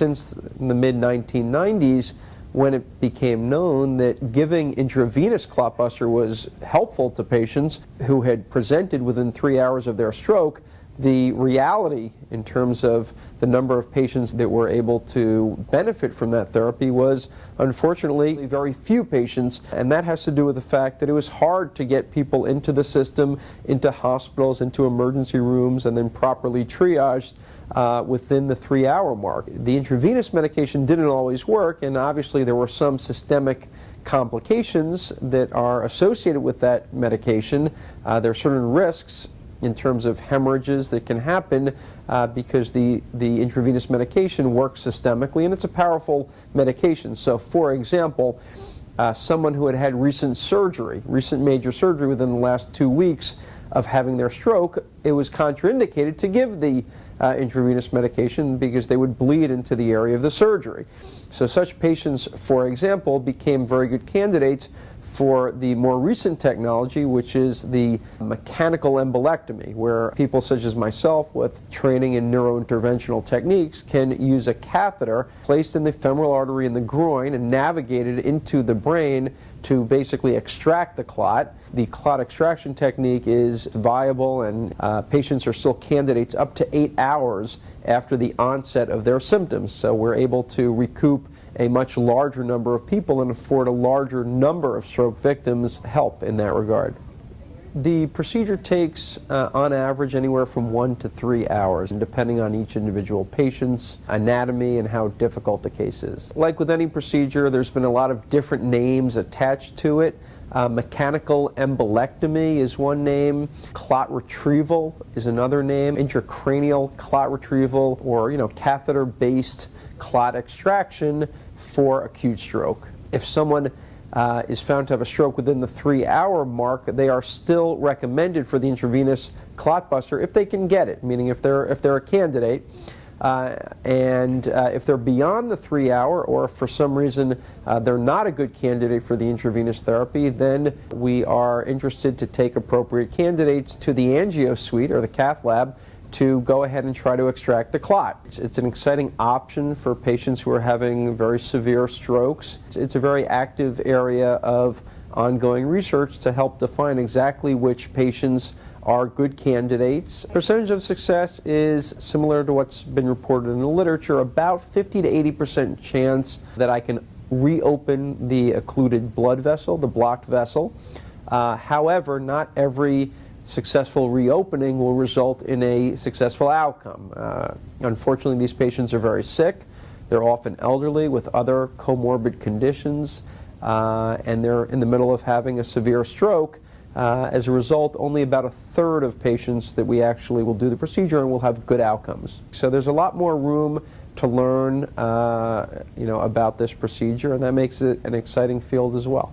since the mid-1990s, when it became known that giving intravenous clotbuster was helpful to patients who had presented within 3 hours of their stroke, the reality in terms of the number of patients that were able to benefit from that therapy was, unfortunately, very few patients, and that has to do with the fact that it was hard to get people into the system, into hospitals, into emergency rooms, and then properly triaged within the 3-hour mark. The intravenous medication didn't always work, and obviously there were some systemic complications that are associated with that medication. There are certain risks in terms of hemorrhages that can happen because the intravenous medication works systemically, and it's a powerful medication. So, for example, someone who had had recent major surgery within the last 2 weeks of having their stroke, it was contraindicated to give the intravenous medication because they would bleed into the area of the surgery. So such patients, for example, became very good candidates for the more recent technology, which is the mechanical embolectomy, where people such as myself with training in neurointerventional techniques can use a catheter placed in the femoral artery in the groin and navigated into the brain to basically extract the clot. The clot extraction technique is viable, and patients are still candidates up to 8 hours after the onset of their symptoms. So we're able to recoup a much larger number of people and afford a larger number of stroke victims help in that regard. The procedure takes, on average, anywhere from 1 to 3 hours, depending on each individual patient's anatomy and how difficult the case is. Like with any procedure, there's been a lot of different names attached to it. Mechanical embolectomy is one name. Clot retrieval is another name. Intracranial clot retrieval, or catheter-based clot extraction for acute stroke. If someone is found to have a stroke within the 3-hour mark, they are still recommended for the intravenous clotbuster if they can get it, meaning if they're a candidate. And if they're beyond the 3-hour, or if for some reason they're not a good candidate for the intravenous therapy, then we are interested to take appropriate candidates to the angio suite or the cath lab to go ahead and try to extract the clot. It's an exciting option for patients who are having very severe strokes. It's a very active area of ongoing research to help define exactly which patients are good candidates. Percentage of success is similar to what's been reported in the literature, about 50 to 80% chance that I can reopen the occluded blood vessel, the blocked vessel. However, not every successful reopening will result in a successful outcome. Unfortunately, these patients are very sick. They're often elderly with other comorbid conditions, and they're in the middle of having a severe stroke. As a result, only about 1/3 of patients that we actually will do the procedure and will have good outcomes. So there's a lot more room to learn about this procedure, and that makes it an exciting field as well.